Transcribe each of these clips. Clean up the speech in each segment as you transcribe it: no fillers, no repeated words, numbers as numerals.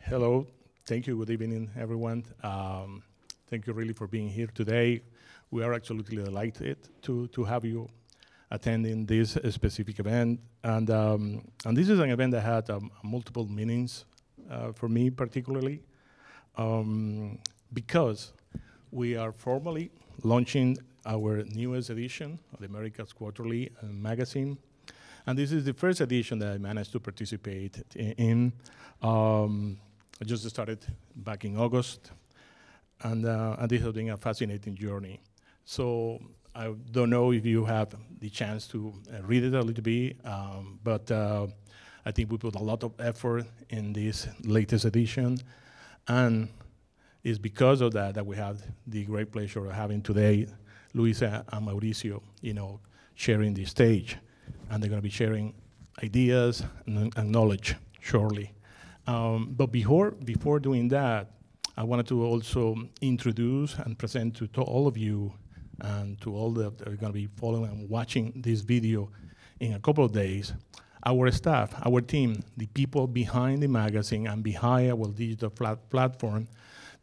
Hello, thank you, good evening, everyone. Thank you really for being here today. We are absolutely delighted to have you attending this specific event. And this is an event that had multiple meanings for me particularly, because we are formally launching our newest edition of the Americas Quarterly magazine. And this is the first edition that I managed to participate in. I just started back in August, and this has been a fascinating journey. So I don't know if you have the chance to read it a little bit, but I think we put a lot of effort in this latest edition, and it's because of that that we have the great pleasure of having today Luisa and Mauricio, sharing the stage, and they're going to be sharing ideas and knowledge shortly. But before doing that, I wanted to also introduce and present to all of you and to all that are going to be following and watching this video in a couple of days, our staff, our team, the people behind the magazine and behind our digital platform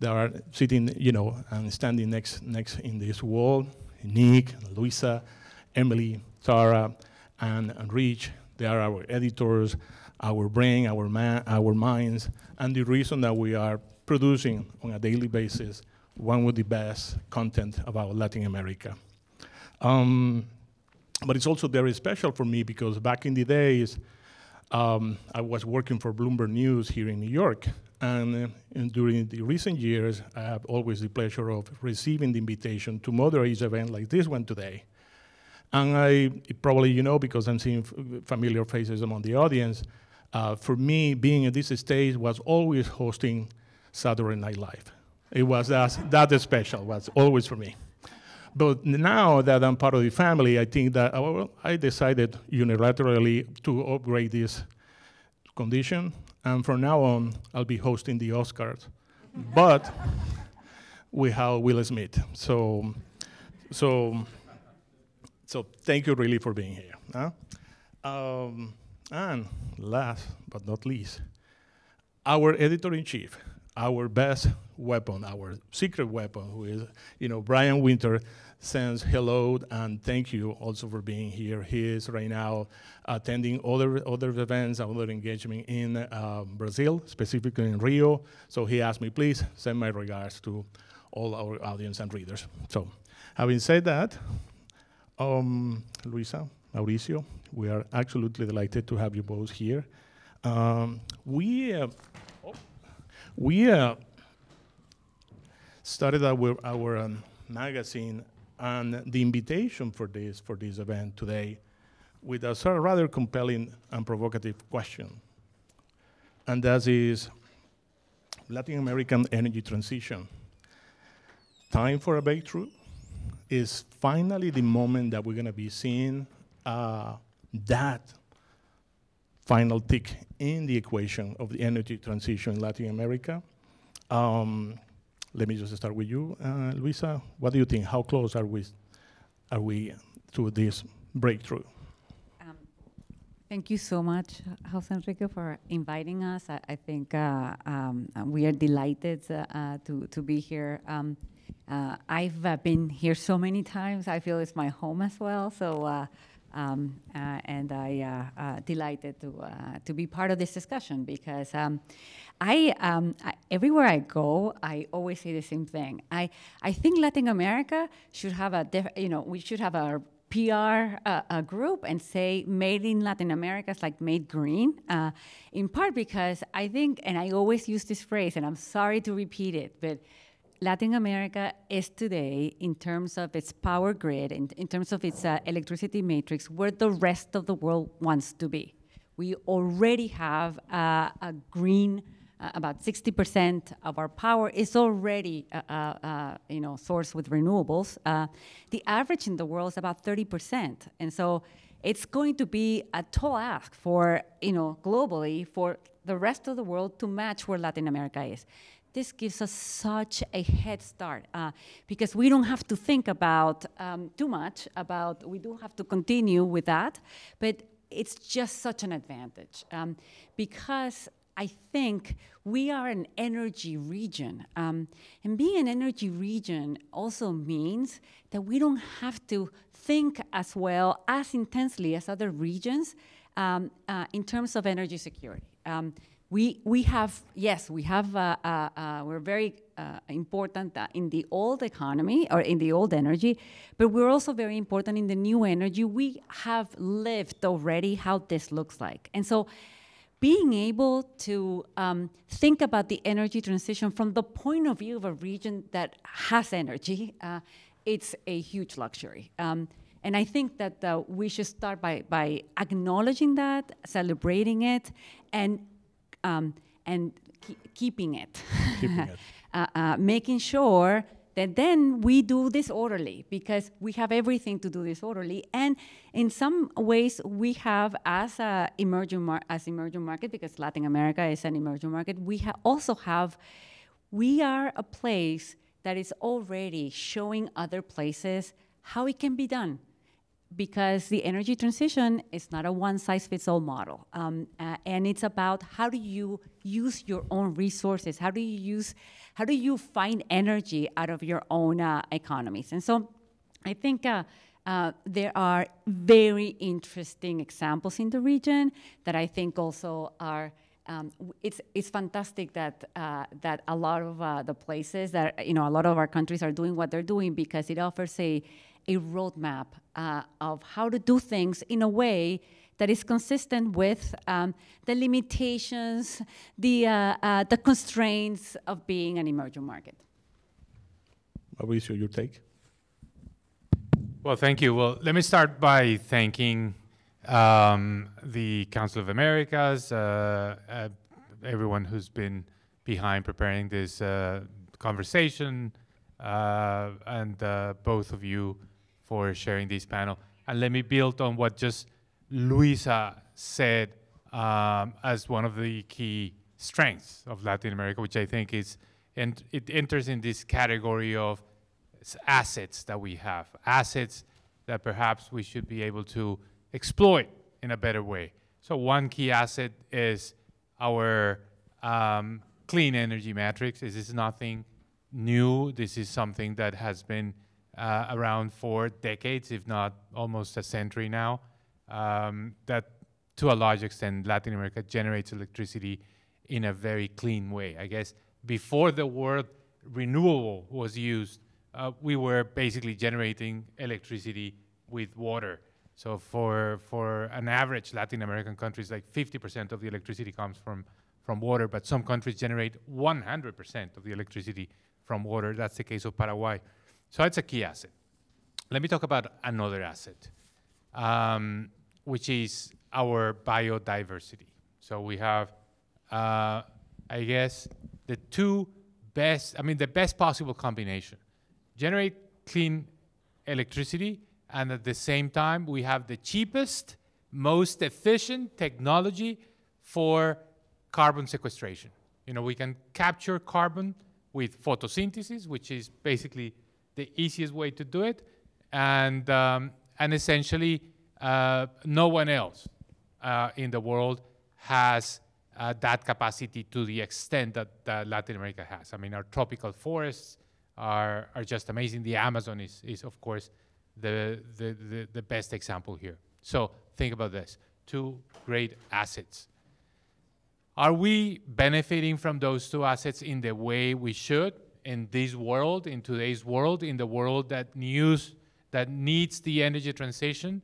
that are sitting, and standing next in this wall. Nick, Luisa, Emily, Sarah, and Rich. They are our editors, our brain, our minds, and the reason that we are producing on a daily basis one of the best content about Latin America. But it's also very special for me because back in the days, I was working for Bloomberg News here in New York, and during the recent years, I have always the pleasure of receiving the invitation to moderate an event like this one today. And I probably, because I'm seeing familiar faces among the audience, for me, being at this stage was always hosting Saturday Night Live. It was that special, was always for me. But now that I'm part of the family, I think that I decided unilaterally to upgrade this condition, and from now on, I'll be hosting the Oscars, but we have Will Smith. So thank you really for being here. Huh? And last but not least, our editor-in-chief, our best weapon, our secret weapon, who is, Brian Winter, sends hello and thank you also for being here. He is right now attending other events, other engagement in Brazil, specifically in Rio. So he asked me, please send my regards to all our audience and readers. So having said that, Luisa, Mauricio, we are absolutely delighted to have you both here. We started our magazine and the invitation for this event today with a sort of rather compelling and provocative question. And that is Latin American energy transition. Time for a breakthrough? Is finally the moment that we're going to be seeing that final tick in the equation of the energy transition in Latin America. Let me just start with you, Luisa. What do you think? How close are we to this breakthrough? Thank you so much, José Enrique, for inviting us. I think we are delighted to be here. I've been here so many times. I feel it's my home as well. So, and I delighted to be part of this discussion because everywhere I go, I always say the same thing. I think Latin America should have we should have a PR group and say made in Latin America is like made green, in part because I think, and I always use this phrase, and I'm sorry to repeat it, but Latin America is today, in terms of its power grid, in terms of its electricity matrix, where the rest of the world wants to be. We already have a green, about 60% of our power is already sourced with renewables. The average in the world is about 30%. And so it's going to be a tall ask for, globally, for the rest of the world to match where Latin America is. This gives us such a head start because we don't have to think about too much about, we do have to continue with that, but it's just such an advantage because I think we are an energy region. And being an energy region also means that we don't have to think as well, as intensely as other regions in terms of energy security. We have, yes, we're very important in the old economy or in the old energy, but we're also very important in the new energy. We have lived already how this looks like. And so being able to think about the energy transition from the point of view of a region that has energy, it's a huge luxury. And I think that we should start by acknowledging that, celebrating it, and keeping it. Keeping it. Making sure that then we do this orderly, because we have everything to do this orderly. And in some ways, we have, as emerging market, because Latin America is an emerging market, we are a place that is already showing other places how it can be done. Because the energy transition is not a one-size-fits-all model. And it's about how do you use your own resources? How do you find energy out of your own economies? And so I think there are very interesting examples in the region that I think also are, it's fantastic that a lot of the places that, a lot of our countries are doing what they're doing, because it offers a roadmap of how to do things in a way that is consistent with the limitations, the constraints of being an emerging market. Mauricio, your take? Well, thank you. Well, let me start by thanking the Council of Americas, everyone who's been behind preparing this conversation, and both of you for sharing this panel. And let me build on what just Luisa said as one of the key strengths of Latin America, which I think is, and it enters in this category of assets that we have, assets that perhaps we should be able to exploit in a better way. So one key asset is our clean energy matrix. This is nothing new. This is something that has been around for decades, if not almost a century now, that to a large extent Latin America generates electricity in a very clean way. I guess before the word renewable was used, we were basically generating electricity with water. So for an average Latin American countries, like 50% of the electricity comes from water, but some countries generate 100% of the electricity from water. That's the case of Paraguay. So it's a key asset. Let me talk about another asset, which is our biodiversity. So we have, I guess, the best possible combination. Generate clean electricity, and at the same time, we have the cheapest, most efficient technology for carbon sequestration. We can capture carbon with photosynthesis, which is basically the easiest way to do it, and essentially no one else in the world has that capacity to the extent that Latin America has. I mean, our tropical forests are just amazing. The Amazon is of course the best example here. So think about this: two great assets. Are we benefiting from those two assets in the way we should in this world, in today's world, in the world that needs the energy transition,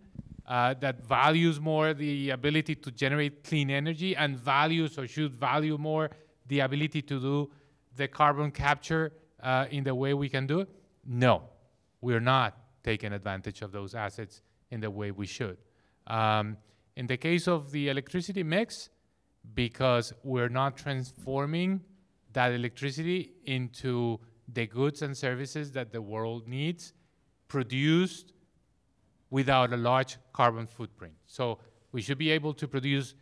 that values more the ability to generate clean energy and values or should value more the ability to do the carbon capture in the way we can do it? No, we're not taking advantage of those assets in the way we should. In the case of the electricity mix, because we're not transforming that electricity into the goods and services that the world needs, produced without a large carbon footprint. So we should be able to produce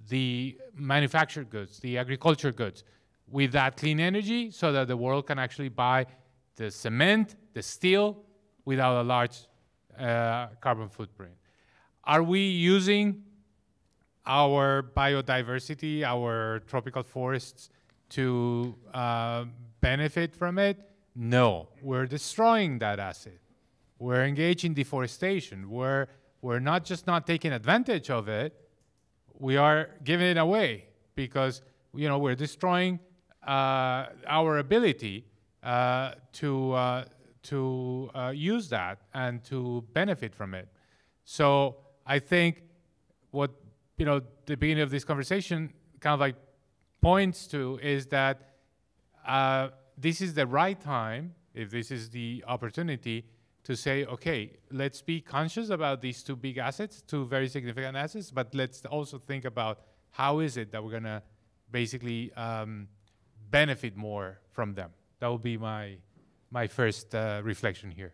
the manufactured goods, the agriculture goods, with that clean energy so that the world can actually buy the cement, the steel, without a large carbon footprint. Are we using our biodiversity, our tropical forests to benefit from it? No, we're destroying that asset. We're engaged in deforestation. We're not just not taking advantage of it, we are giving it away because we're destroying our ability to use that and to benefit from it. So I think what the beginning of this conversation kind of like points to is that this is the right time, if this is the opportunity, to say, okay, let's be conscious about these two big assets, two very significant assets, but let's also think about how is it that we're going to basically benefit more from them. That will be my first reflection here.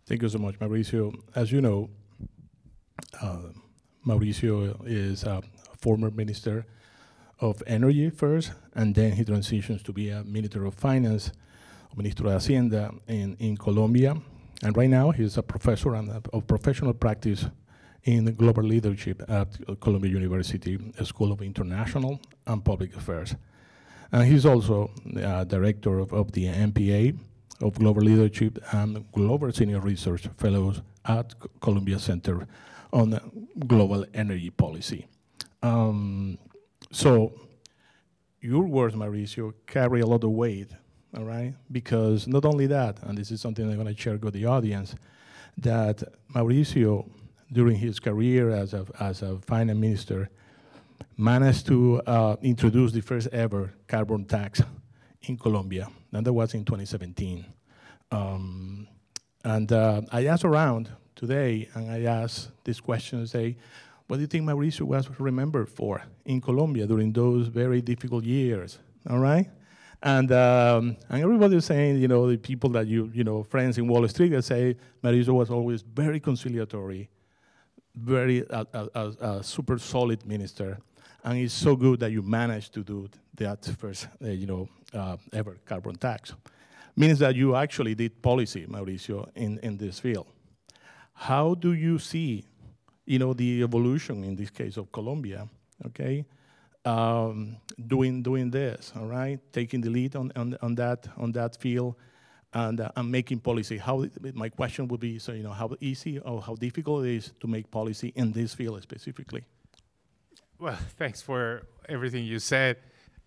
Thank you so much, Mauricio. As you know, Mauricio is a former Minister of Energy first, and then he transitions to be a Minister of Finance, Ministro de Hacienda in Colombia. And right now, he's a professor of professional practice in global leadership at Columbia University School of International and Public Affairs. And he's also director of the MPA of Global Leadership and Global Senior Research Fellows at Columbia Center on Global Energy Policy. So your words, Mauricio, carry a lot of weight, all right? Because not only that, and this is something I'm going to share with the audience, that Mauricio, during his career as a finance minister, managed to introduce the first ever carbon tax in Colombia, and that was in 2017. I asked around today, and I asked this question, say, what do you think Mauricio was remembered for in Colombia during those very difficult years, all right? And everybody was saying, the people that friends in Wall Street, that say Mauricio was always very conciliatory, very super solid minister, and it's so good that you managed to do that first, ever carbon tax. Means that you actually did policy, Mauricio, in this field. How do you see, the evolution in this case of Colombia, okay, doing this, all right, taking the lead on that field, and making policy? My question would be, so how easy or how difficult it is to make policy in this field specifically? Well, thanks for everything you said.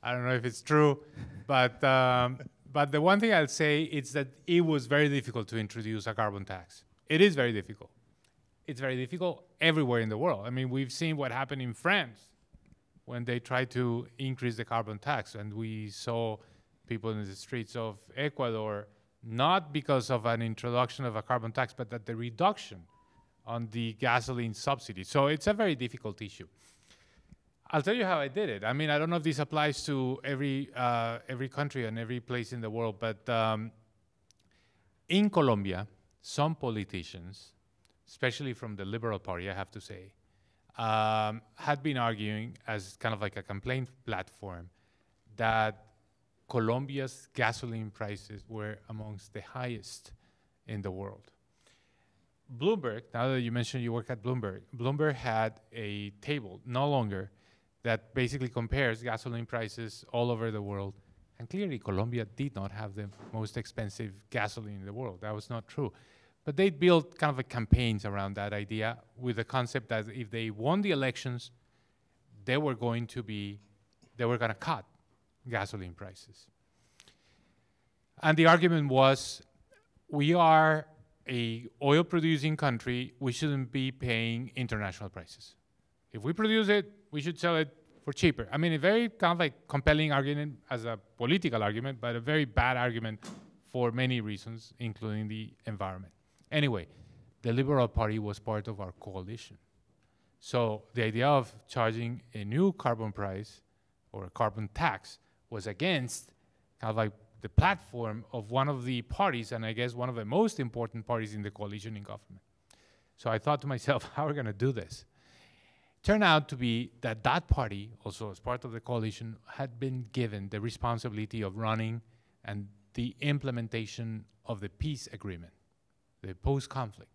I don't know if it's true, but the one thing I'll say is that it was very difficult to introduce a carbon tax. It is very difficult. It's very difficult everywhere in the world. I mean, we've seen what happened in France when they tried to increase the carbon tax, and we saw people in the streets of Ecuador, not because of an introduction of a carbon tax, but that the reduction on the gasoline subsidy. So it's a very difficult issue. I'll tell you how I did it. I mean, I don't know if this applies to every country and every place in the world, but in Colombia, some politicians, especially from the Liberal Party, I have to say, had been arguing as kind of like a complaint platform that Colombia's gasoline prices were amongst the highest in the world. Bloomberg, now that you mentioned you work at Bloomberg, Bloomberg had a table, no longer, that basically compares gasoline prices all over the world. And clearly, Colombia did not have the most expensive gasoline in the world. That was not true. But they built kind of campaigns around that idea with the concept that if they won the elections, they were going to cut gasoline prices. And the argument was, we are a oil-producing country, we shouldn't be paying international prices. If we produce it, we should sell it for cheaper. I mean, a very kind of like compelling argument as a political argument, but a very bad argument for many reasons, including the environment. Anyway, the Liberal Party was part of our coalition. So the idea of charging a new carbon price or a carbon tax was against kind of like the platform of one of the parties, and I guess one of the most important parties in the coalition in government. So I thought to myself, how are we going to do this? Turned out to be that that party, also as part of the coalition, had been given the responsibility of running and the implementation of the peace agreement, the post-conflict.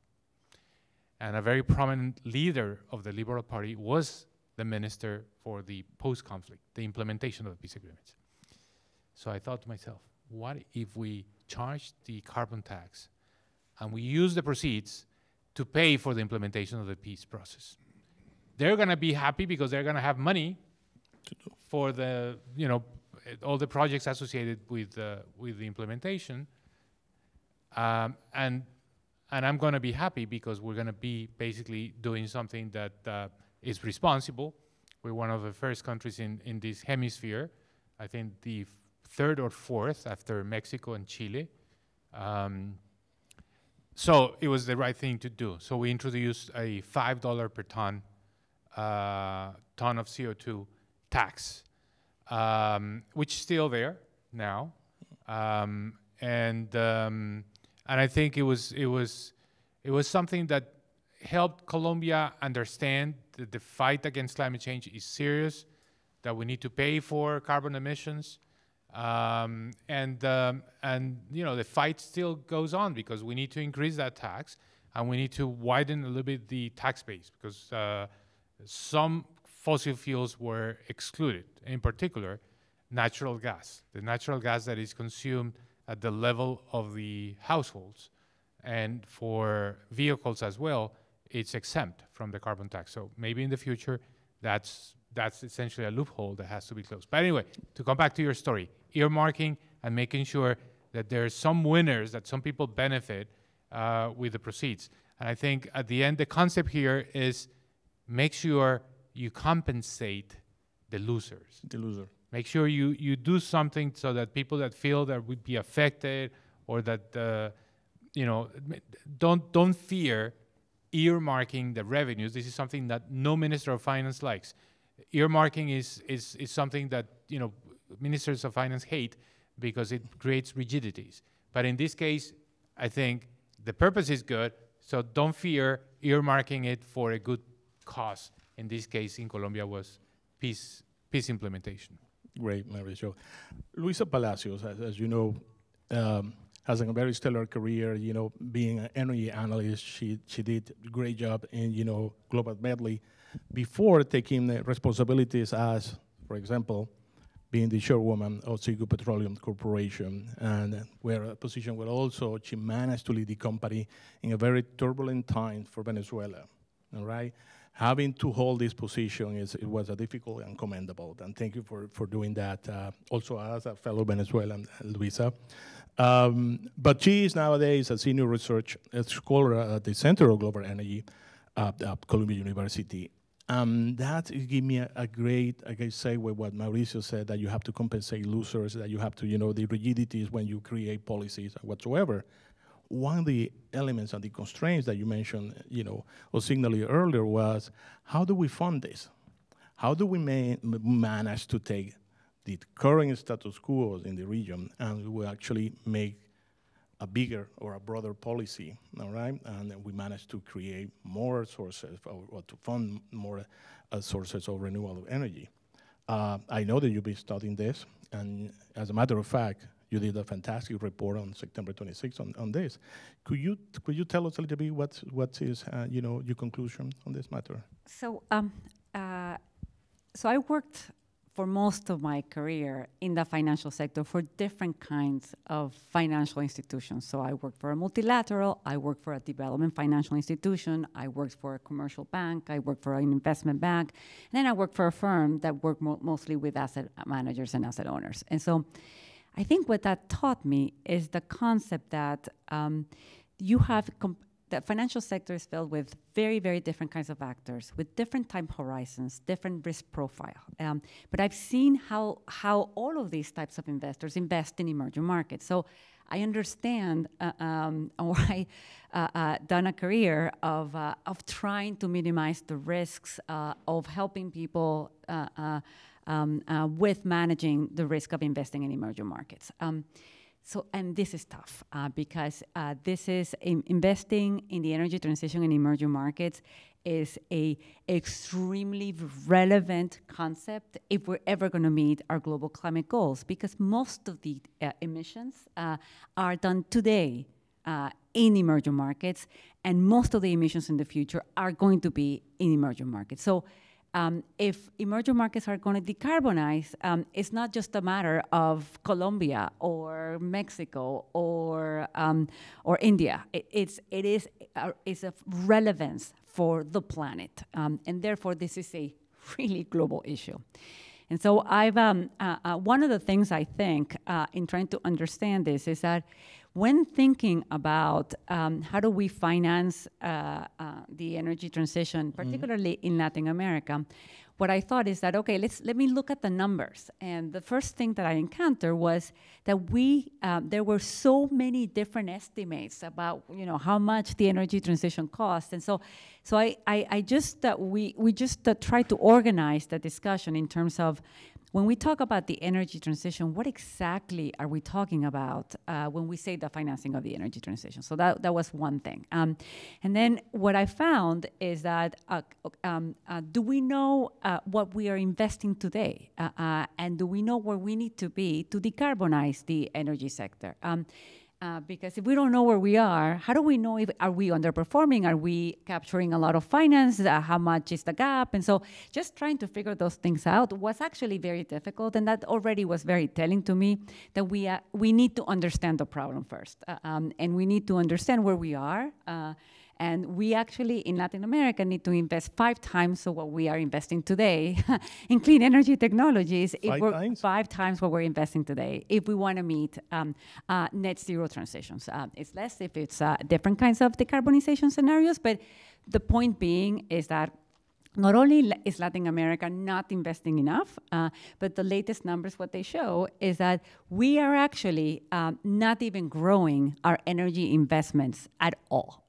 And a very prominent leader of the Liberal Party was the minister for the post-conflict, the implementation of the peace agreements. So I thought to myself, what if we charge the carbon tax and we use the proceeds to pay for the implementation of the peace process? They're going to be happy because they're going to have money for the, all the projects associated with the implementation. And I'm going to be happy because we're going to be basically doing something that is responsible. We're one of the first countries in this hemisphere, I think the third or fourth after Mexico and Chile. So it was the right thing to do. So we introduced a $5 per ton of CO2 tax, which is still there now. And I think it was something that helped Colombia understand that the fight against climate change is serious, that we need to pay for carbon emissions, and the fight still goes on because we need to increase that tax and we need to widen a little bit the tax base because some fossil fuels were excluded, in particular natural gas, the natural gas that is consumed at the level of the households, and for vehicles as well, it's exempt from the carbon tax. So maybe in the future, that's essentially a loophole that has to be closed. But anyway, to come back to your story, earmarking and making sure that there are some winners, that some people benefit with the proceeds. And I think at the end, the concept here is make sure you compensate the losers. The loser. Make sure you do something so that people that feel that would be affected or that, don't fear earmarking the revenues. This is something that no Minister of Finance likes. Earmarking is something that, ministers of finance hate because it creates rigidities. But in this case, I think the purpose is good, so don't fear earmarking it for a good cause. In this case, in Colombia, was peace implementation. Great, Mauricio. Luisa Palacios, as you know, has a very stellar career, being an energy analyst. She did a great job in, Global Medley before taking responsibilities as, for example, being the chairwoman of Sigu Petroleum Corporation, and where a position where also she managed to lead the company in a very turbulent time for Venezuela, all right? Having to hold this position, it was a difficult and commendable, and thank you for doing that, also as a fellow Venezuelan, Luisa. But she is nowadays a senior research scholar at the Center of Global Energy at Columbia University. That gives me a great segue with what Mauricio said, that you have to compensate losers, that you have to, the rigidities when you create policies whatsoever. One of the elements and the constraints that you mentioned, or signaled earlier was, how do we fund this? How do we manage to take the current status quo in the region and we actually make a bigger or a broader policy, all right? And we managed to create more sources or to fund more sources of renewable energy. I know that you've been studying this, and as a matter of fact, you did a fantastic report on September 26th on this. Could you tell us a little bit what is your conclusion on this matter? So I worked for most of my career in the financial sector for different kinds of financial institutions. So I worked for a multilateral, I worked for a development financial institution, I worked for a commercial bank, I worked for an investment bank, and then I worked for a firm that worked mostly with asset managers and asset owners. And so I think what that taught me is the concept that the financial sector is filled with very, very different kinds of actors with different time horizons, different risk profile. But I've seen how all of these types of investors invest in emerging markets. So I understand, or I done a career of trying to minimize the risks of helping people with managing the risk of investing in emerging markets. And this is tough because this is investing in the energy transition in emerging markets is a extremely relevant concept if we're ever going to meet our global climate goals, because most of the emissions are done today in emerging markets, and most of the emissions in the future are going to be in emerging markets. So if emerging markets are going to decarbonize, it's not just a matter of Colombia or Mexico or India. It's of relevance for the planet, and therefore this is a really global issue. And so I've one of the things I think in trying to understand this is that when thinking about how do we finance the energy transition, particularly in Latin America, what I thought is that, okay, let me look at the numbers. And the first thing that I encountered was that there were so many different estimates about, how much the energy transition costs. And so I just, we just tried to organize the discussion in terms of, when we talk about the energy transition, what exactly are we talking about when we say the financing of the energy transition? So that was one thing. And then what I found is that, do we know what we are investing today? And do we know where we need to be to decarbonize the energy sector? Because if we don't know where we are, how do we know are we underperforming? Are we capturing a lot of finance? How much is the gap? And so just trying to figure those things out was actually very difficult, and that already was very telling to me that we need to understand the problem first, and we need to understand where we are. And we actually, in Latin America, need to invest 5 times of what we are investing today in clean energy technologies. 5 times what we're investing today if we want to meet net zero transitions. It's less if it's different kinds of decarbonization scenarios, but the point being is that not only is Latin America not investing enough, but the latest numbers, what they show is that we are actually not even growing our energy investments at all,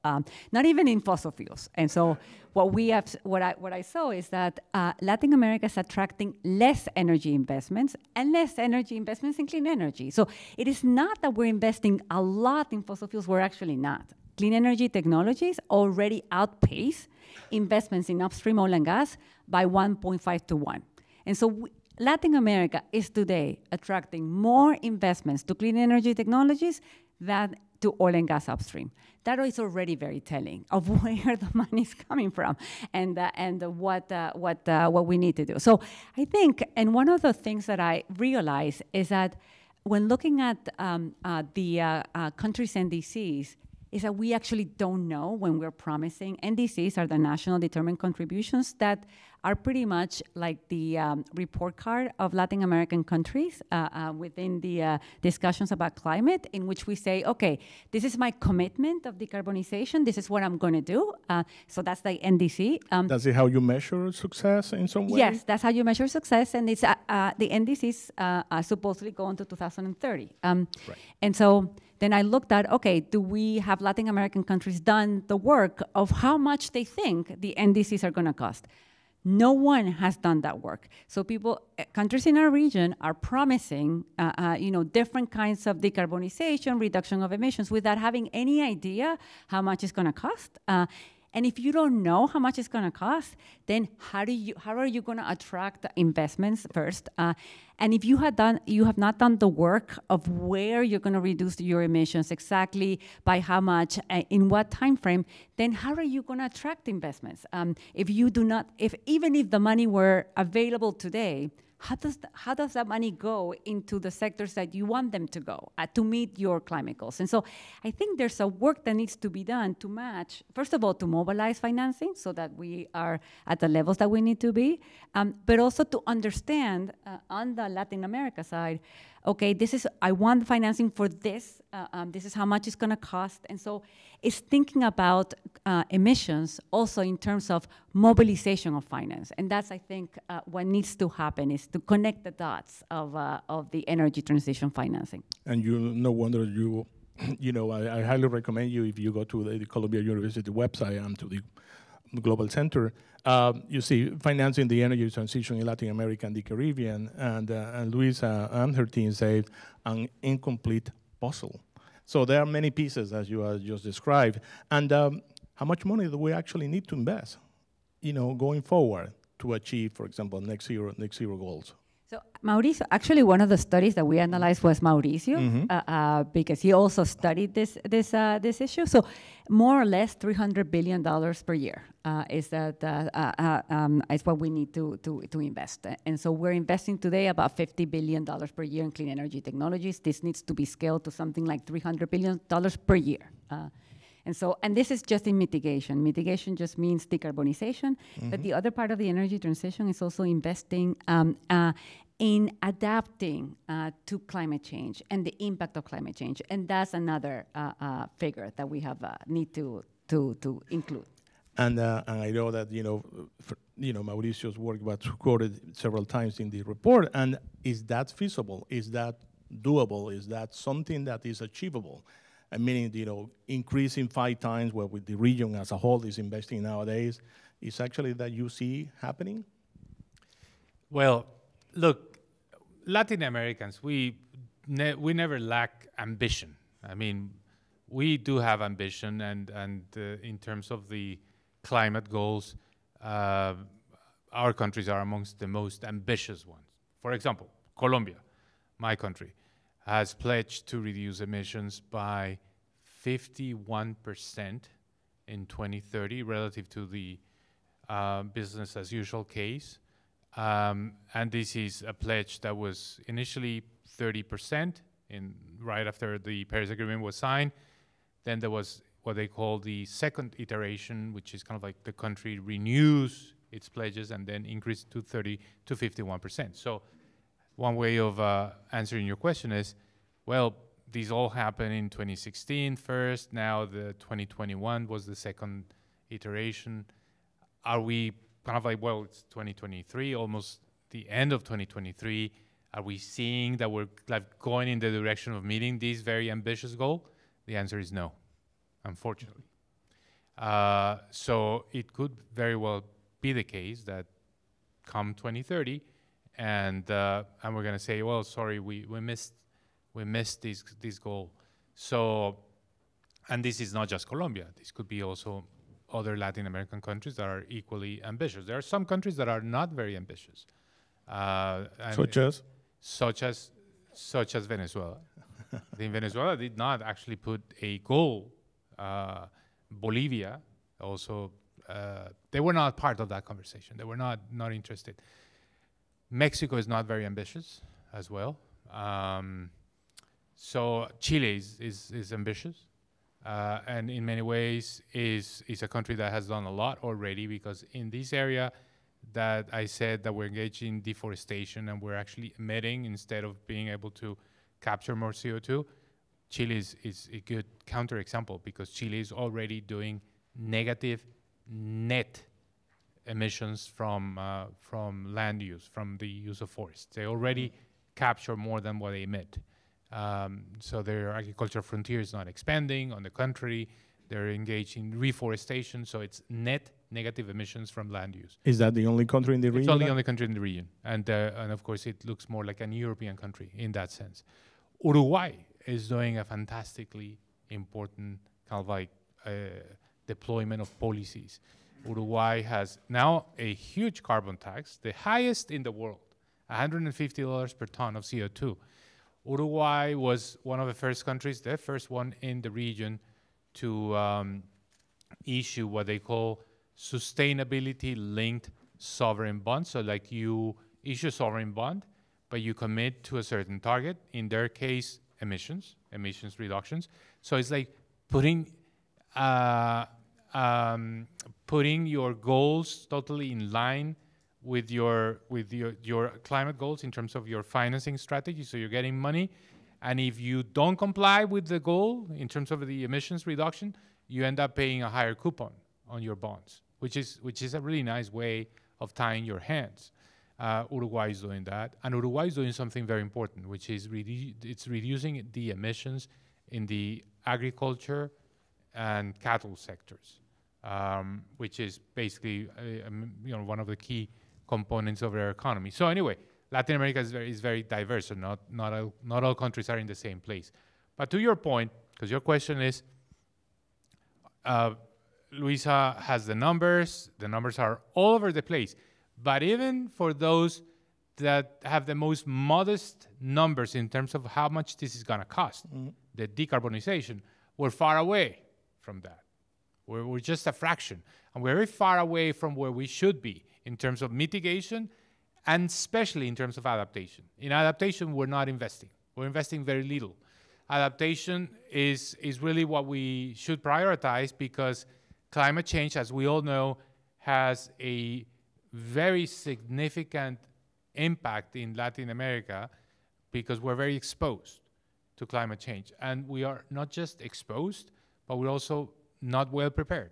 not even in fossil fuels. And so what I saw is that Latin America is attracting less energy investments and less energy investments in clean energy. So it is not that we're investing a lot in fossil fuels, we're actually not. Clean energy technologies already outpace investments in upstream oil and gas by 1.5 to 1. And so Latin America is today attracting more investments to clean energy technologies than to oil and gas upstream. That is already very telling of where the money is coming from and what we need to do. So I think, and one of the things that I realize is that when looking at the countries' NDCs, is that we actually don't know when we're promising. NDCs are the national determined contributions that are pretty much like the report card of Latin American countries within the discussions about climate, in which we say, okay, this is my commitment of decarbonization, this is what I'm going to do. So that's the NDC. That's how you measure success in some way? Yes, that's how you measure success, and it's the NDCs supposedly go into 2030. Right. And so then I looked at, okay, do we have Latin American countries done the work of how much they think the NDCs are going to cost? No one has done that work. So countries in our region are promising, different kinds of decarbonization, reduction of emissions, without having any idea how much it's going to cost. And if you don't know how much it's going to cost, then how are you going to attract investments first? And if you have not done the work of where you're going to reduce your emissions, exactly by how much, in what time frame, then how are you going to attract investments? Even if the money were available today, how does that money go into the sectors that you want them to go to meet your climate goals? And so I think there's a work that needs to be done to match, first of all, to mobilize financing so that we are at the levels that we need to be, but also to understand on the Latin America side, okay, I want financing for this, this is how much it's going to cost. And so it's thinking about emissions also in terms of mobilization of finance. And that's, I think, what needs to happen is to connect the dots of the energy transition financing. And no wonder I highly recommend you, if you go to the Columbia University website and to the Global Center, you see financing the energy transition in Latin America and the Caribbean, and Luisa and her team say an incomplete puzzle. So there are many pieces, as you just described. And how much money do we actually need to invest, going forward to achieve, for example, net zero goals? So Mauricio, actually, one of the studies that we analyzed was Mauricio, because he also studied this issue. So more or less $300 billion per year is what we need to invest. And so we're investing today about $50 billion per year in clean energy technologies. This needs to be scaled to something like $300 billion per year. And this is just in mitigation. Mitigation just means decarbonization, but the other part of the energy transition is also investing in adapting to climate change and the impact of climate change. And that's another figure that we have need to include. And I know that, Mauricio's work was quoted several times in the report. And is that feasible? Is that doable? Is that something that is achievable? Meaning, increasing 5 times what with the region as a whole is investing nowadays, is actually that you see happening? Well, look, Latin Americans, we never lack ambition. I mean, we do have ambition, and in terms of the climate goals, our countries are amongst the most ambitious ones. For example, Colombia, my country, has pledged to reduce emissions by 51% in 2030 relative to the business as usual case. And this is a pledge that was initially 30% right after the Paris Agreement was signed. Then there was what they call the second iteration, which is kind of like the country renews its pledges and then increases to 30 to 51%. So one way of answering your question is, well, these all happened in 2016 first, now the 2021 was the second iteration. Are we kind of like, well, it's 2023, almost the end of 2023. Are we seeing that we're like going in the direction of meeting this very ambitious goal? The answer is no, unfortunately. So it could very well be the case that come 2030, and we're going to say, well, sorry, we missed this goal. So, and this is not just Colombia. This could be also other Latin American countries that are equally ambitious. There are some countries that are not very ambitious. Such as Venezuela. I think Venezuela did not actually put a goal. Bolivia also, they were not part of that conversation. They were not interested. Mexico is not very ambitious as well. So Chile is ambitious, and in many ways is a country that has done a lot already, because in this area that I said that we're engaged in deforestation and we're actually emitting instead of being able to capture more CO2, Chile is a good counterexample, because Chile is already doing negative net emissions from land use, from the use of forests. They already capture more than what they emit. So their agricultural frontier is not expanding. On the contrary, they're engaged in reforestation. So it's net negative emissions from land use. Is that the only country in the region? It's only the only country in the region. And of course, it looks more like an European country in that sense. Uruguay is doing a fantastically important kind of like deployment of policies. Uruguay has now a huge carbon tax, the highest in the world, $150 per ton of CO2. Uruguay was one of the first countries, the first one in the region to issue what they call sustainability-linked sovereign bonds. So like you issue a sovereign bond, but you commit to a certain target, in their case, emissions reductions. So it's like putting your goals totally in line with your climate goals in terms of your financing strategy. So you're getting money, and if you don't comply with the goal in terms of the emissions reduction, you end up paying a higher coupon on your bonds, which is a really nice way of tying your hands. Uruguay is doing that, and Uruguay is doing something very important, which is it's reducing the emissions in the agriculture and cattle sectors, which is basically one of the key components of their economy. So anyway, Latin America is very diverse, and not all countries are in the same place. But to your point, because your question is, Luisa has the numbers are all over the place. But even for those that have the most modest numbers in terms of how much this is going to cost, the decarbonization, we're far away from that. We're just a fraction. And we're very far away from where we should be in terms of mitigation and especially in terms of adaptation. In adaptation, we're not investing. We're investing very little. Adaptation is really what we should prioritize because climate change, as we all know, has a very significant impact in Latin America because we're very exposed to climate change. And we are not just exposed, but we're also not well prepared.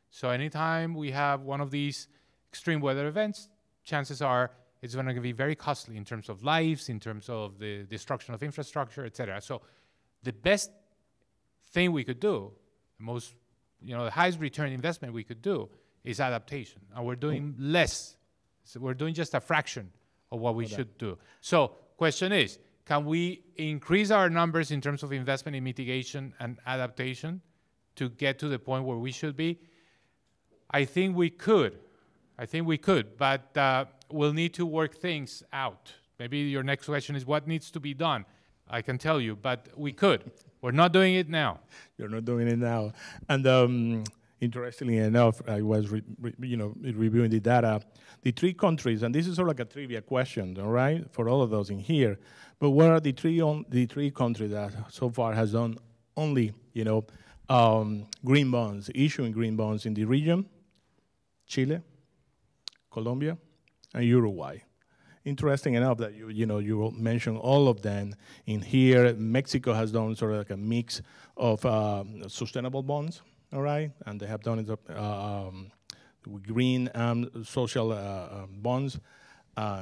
So anytime we have one of these extreme weather events, chances are it's going to be very costly in terms of lives, in terms of the destruction of infrastructure, et cetera. So the best thing we could do, the highest return investment we could do is adaptation. And we're doing less. So we're doing just a fraction of what we should do. So question is, can we increase our numbers in terms of investment in mitigation and adaptation to get to the point where we should be? I think we could. But we'll need to work things out. Maybe your next question is what needs to be done. I can tell you, but we could. We're not doing it now. You're not doing it now. And interestingly enough, I was reviewing the data. The 3 countries, and this is sort of like a trivia question, all right, for all of those in here. But what are the three countries that so far has done only, green bonds, issuing green bonds in the region? Chile, Colombia, and Uruguay. Interesting enough that you mentioned all of them in here. Mexico has done sort of like a mix of sustainable bonds, all right, and they have done it green and social bonds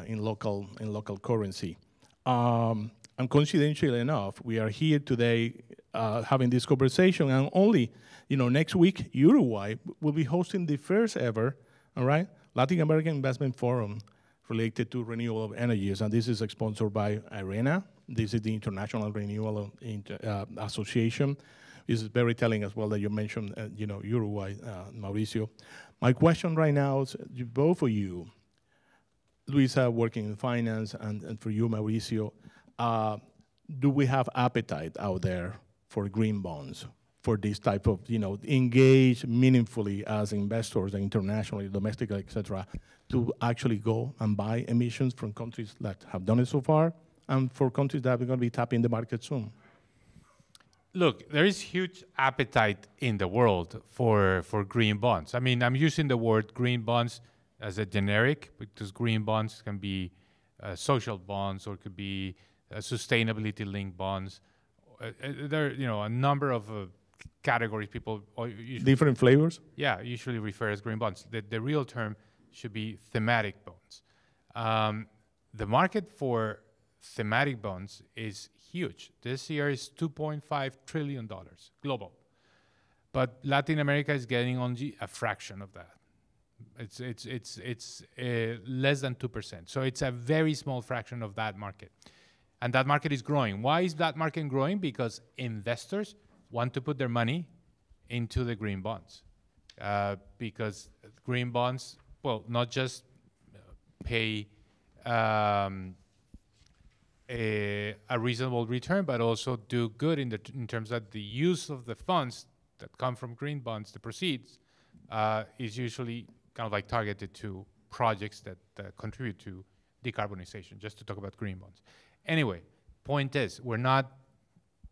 in local currency. And coincidentally enough, we are here today having this conversation, and only next week Uruguay will be hosting the first ever, all right, Latin American Investment Forum related to renewable energies, and this is sponsored by IRENA. This is the International Renewable Association. This is very telling as well that you mentioned, Uruguay, Mauricio. My question right now is, both of you, Luisa working in finance, and for you, Mauricio, do we have appetite out there for green bonds, for this type of, engage meaningfully as investors, internationally, domestically, et cetera, to actually go and buy emissions from countries that have done it so far, and for countries that are going to be tapping the market soon? Look, there is huge appetite in the world for green bonds. I mean, I'm using the word green bonds as a generic because green bonds can be social bonds or could be sustainability-linked bonds. There are, a number of categories people different flavors. Yeah, usually refer as green bonds. The real term should be thematic bonds. The market for thematic bonds is huge. This year is $2.5 trillion global, but Latin America is getting only a fraction of that. It's less than 2%. So it's a very small fraction of that market, and that market is growing. Why is that market growing? Because investors want to put their money into the green bonds, because green bonds, well, not just pay a reasonable return, but also do good in terms of the use of the funds that come from green bonds, the proceeds, is usually kind of like targeted to projects that contribute to decarbonization, just to talk about green bonds. Anyway, point is, we're not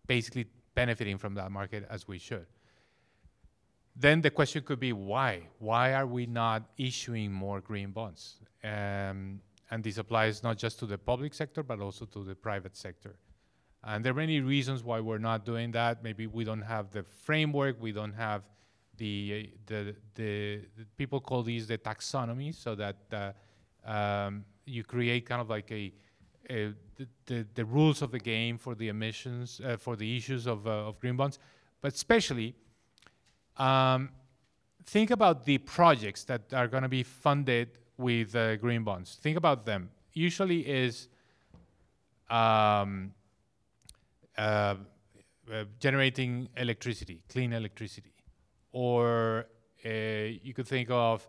basically benefiting from that market as we should. Then the question could be why? Why are we not issuing more green bonds? And this applies not just to the public sector, but also to the private sector. And there are many reasons why we're not doing that. Maybe we don't have the framework, we don't have the people call these the taxonomy, so that you create kind of like the rules of the game for the emissions, for the issues of green bonds. But especially, think about the projects that are going to be funded with green bonds. Think about them. Usually is generating electricity, clean electricity. Or you could think of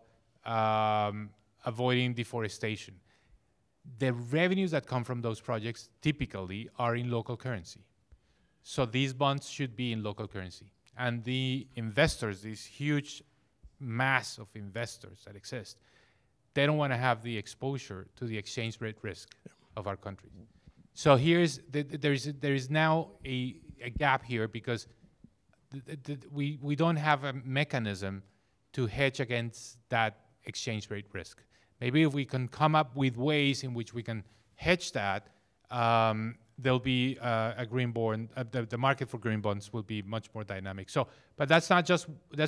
avoiding deforestation. the revenues that come from those projects typically are in local currency. So these bonds should be in local currency. And the investors, this huge mass of investors that exist, they don't want to have the exposure to the exchange rate risk of our country. So here's there is now a gap here because we don't have a mechanism to hedge against that exchange rate risk. Maybe if we can come up with ways in which we can hedge that, there'll be a green bond. The market for green bonds will be much more dynamic. So, but that's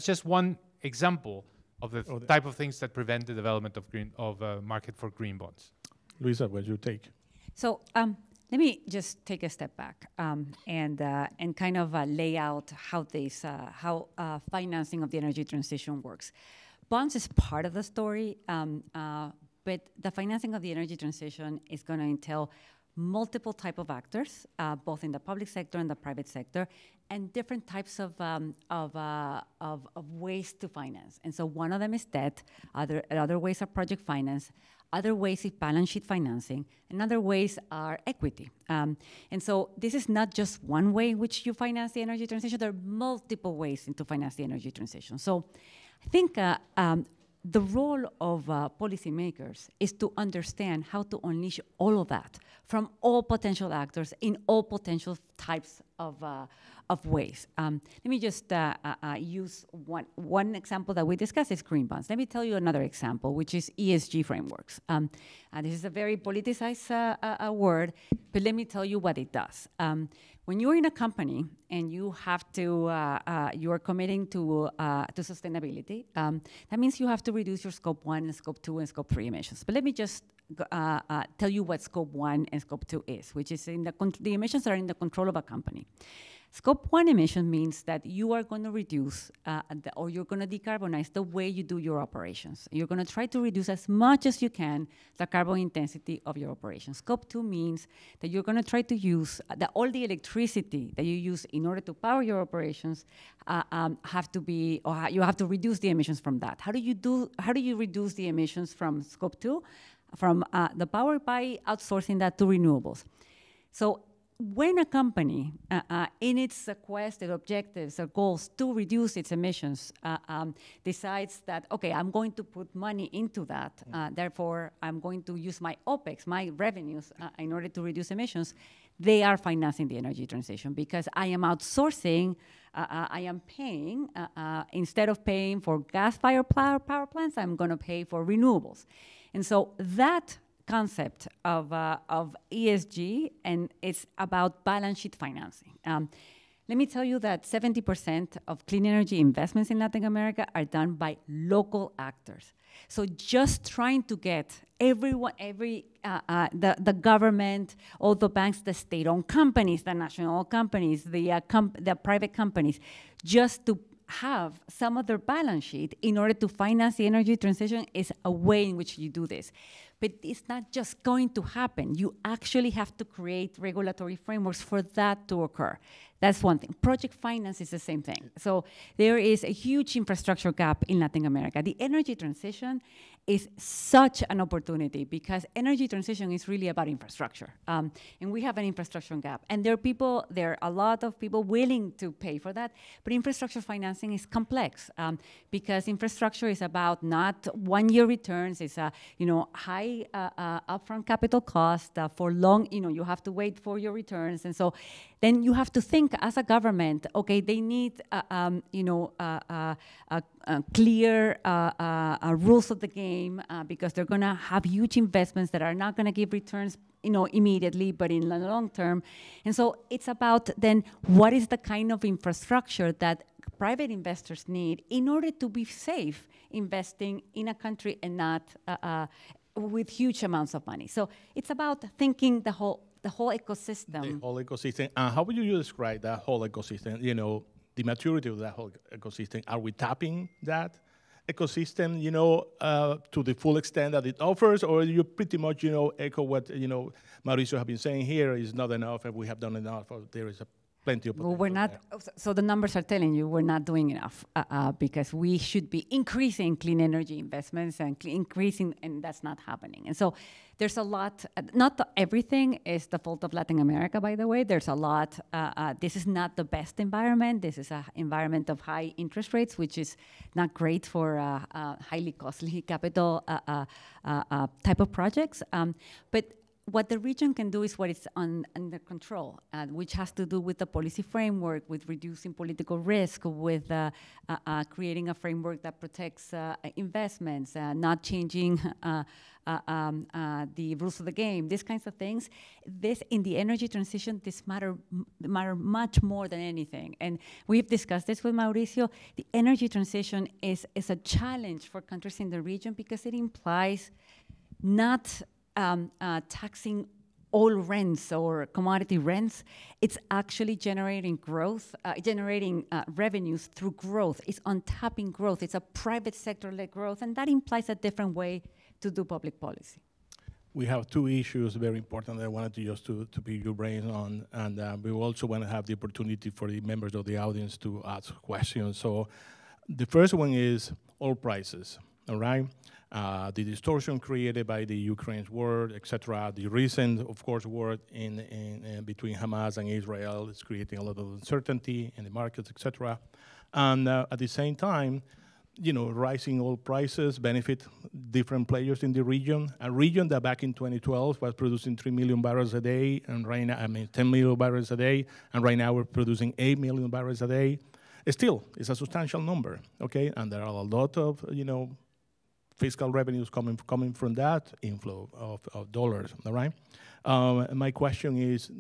just one example of the type of things that prevent the development of market for green bonds. Luisa, what's your take? So let me just take a step back and kind of lay out how financing of the energy transition works. Bonds is part of the story, but the financing of the energy transition is going to entail multiple type of actors, both in the public sector and the private sector, and different types of ways to finance. And so one of them is debt, other ways are project finance, other ways is balance sheet financing, and other ways are equity. And so this is not just one way in which you finance the energy transition, there are multiple ways to finance the energy transition. So I think the role of policymakers is to understand how to unleash all of that from all potential actors in all potential types of ways. Let me just use one example that we discussed is green bonds. Let me tell you another example, which is ESG frameworks. This is a very politicized word, but let me tell you what it does. When you're in a company and you have to, you are committing to sustainability, that means you have to reduce your scope 1 and scope 2 and scope 3 emissions. But let me just tell you what scope 1 and scope 2 is, which is the emissions that are in the control of a company. Scope 1 emission means that you are going to reduce or you're going to decarbonize the way you do your operations. You're going to try to reduce as much as you can the carbon intensity of your operations. Scope 2 means that you're going to try to use all the electricity that you use in order to power your operations have to be, or you have to reduce the emissions from that. How do you reduce the emissions from Scope 2? From the power by outsourcing that to renewables. So when a company, in its requested objectives or goals to reduce its emissions, decides that, okay, I'm going to put money into that, therefore I'm going to use my OPEX, my revenues, in order to reduce emissions, they are financing the energy transition because I am outsourcing, I am paying, instead of paying for gas-fired power plants, I'm going to pay for renewables. And so that concept of ESG, and it's about balance sheet financing. Let me tell you that 70% of clean energy investments in Latin America are done by local actors. So just trying to get everyone, the government, all the banks, the state-owned companies, the national companies, the private companies, just to have some of their balance sheet in order to finance the energy transition is a way in which you do this. But it's not just going to happen. You actually have to create regulatory frameworks for that to occur. That's one thing. Project finance is the same thing. So there is a huge infrastructure gap in Latin America. The energy transition is such an opportunity because energy transition is really about infrastructure. And we have an infrastructure gap. And there are a lot of people willing to pay for that. But infrastructure financing is complex because infrastructure is about not one-year returns. It's a high upfront capital cost for long. You have to wait for your returns. And so then you have to think as a government, okay, they need clear rules of the game because they're going to have huge investments that are not going to give returns immediately, but in the long term. And so it's about then what is the kind of infrastructure that private investors need in order to be safe investing in a country and not with huge amounts of money. So it's about thinking the whole ecosystem. The whole ecosystem. How would you describe that whole ecosystem? The maturity of that whole ecosystem. Are we tapping that ecosystem, to the full extent that it offers, or you pretty much, echo what, Mauricio have been saying here is not enough, and we have done enough, or there is plenty of potential. Well, we're not, so the numbers are telling you we're not doing enough because we should be increasing clean energy investments and increasing, and that's not happening. And so there's a lot, not everything is the fault of Latin America, by the way. There's a lot, this is not the best environment. This is an environment of high interest rates, which is not great for highly costly capital type of projects. But what the region can do is what is under control, which has to do with the policy framework, with reducing political risk, with creating a framework that protects investments, not changing the rules of the game, these kinds of things. This, in the energy transition, this matter much more than anything. And we've discussed this with Mauricio. The energy transition is a challenge for countries in the region because it implies not taxing oil rents or commodity rents. It's actually generating growth, generating revenues through growth. It's untapping growth. It's a private sector-led growth, and that implies a different way to do public policy. We have two issues very important that I wanted to just to pick your brains on, and we also want to have the opportunity for the members of the audience to ask questions. So the first one is oil prices, all right? The distortion created by the Ukraine's war, etc. The recent, of course, war in between Hamas and Israel is creating a lot of uncertainty in the markets, etc. And at the same time, you know, rising oil prices benefit different players in the region. A region that back in 2012 was producing 3 million barrels a day, and right now, 10 million barrels a day, and right now we're producing 8 million barrels a day. Still, it's a substantial number, okay? And there are a lot of, you know, fiscal revenues coming from that inflow of dollars, all right? My question is,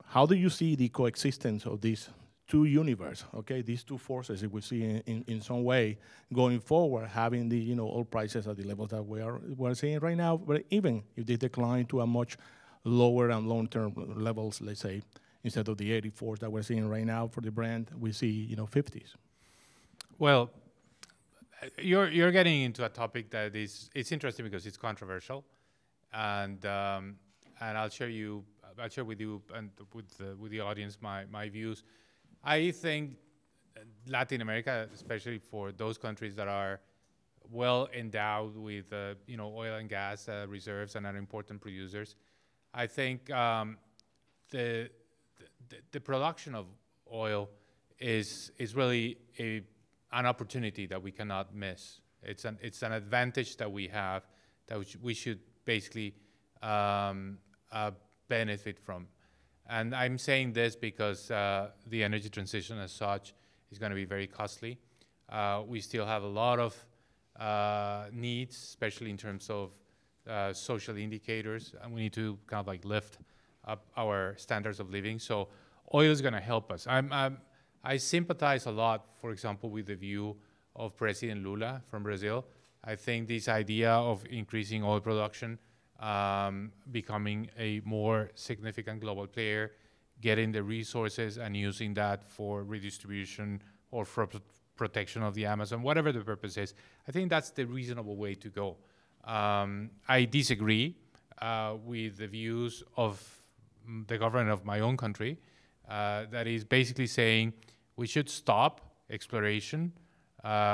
how do you see the coexistence of these two universes, okay? These two forces that we see in some way going forward, having the, you know, oil prices at the levels that we're seeing right now, but even if they decline to a much lower and long-term levels, let's say, instead of the 84s that we're seeing right now for the Brent, we see, you know, 50s. Well, you're getting into a topic that it's interesting because it's controversial, and I'll share with you and with the audience my views. I think Latin America, especially for those countries that are well endowed with you know, oil and gas reserves and are important producers, I think the production of oil is really an opportunity that we cannot miss. It's an advantage that we have that we should basically benefit from. And I'm saying this because the energy transition as such is going to be very costly. We still have a lot of needs, especially in terms of social indicators, and we need to kind of like lift up our standards of living. So oil is going to help us. I sympathize a lot, for example, with the view of President Lula from Brazil. I think this idea of increasing oil production, becoming a more significant global player, getting the resources and using that for redistribution or for protection of the Amazon, whatever the purpose is, I think that's the reasonable way to go. I disagree with the views of the government of my own country, that is basically saying we should stop exploration.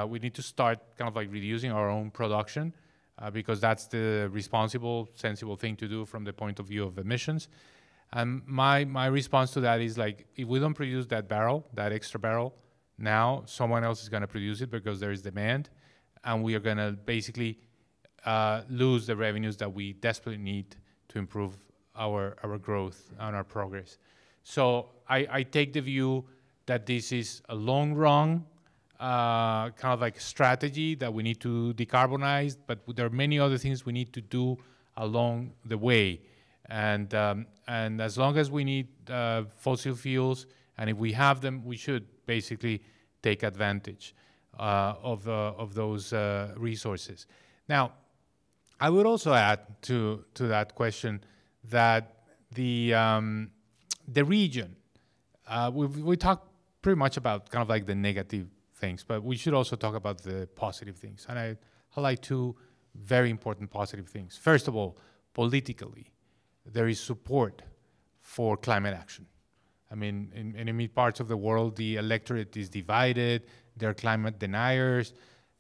We need to start kind of like reducing our own production because that's the responsible, sensible thing to do from the point of view of emissions. And my response to that is like, if we don't produce that barrel, that extra barrel, now someone else is going to produce it because there is demand, and we are going to basically lose the revenues that we desperately need to improve our growth and our progress. So I take the view that this is a long run kind of like strategy that we need to decarbonize, but there are many other things we need to do along the way. And as long as we need fossil fuels, and if we have them, we should basically take advantage of those resources. Now, I would also add to that question that the region, we talk pretty much about kind of like the negative things, but we should also talk about the positive things. And I highlight two very important positive things. First of all, politically, there is support for climate action. I mean, in many parts of the world, the electorate is divided. They're climate deniers.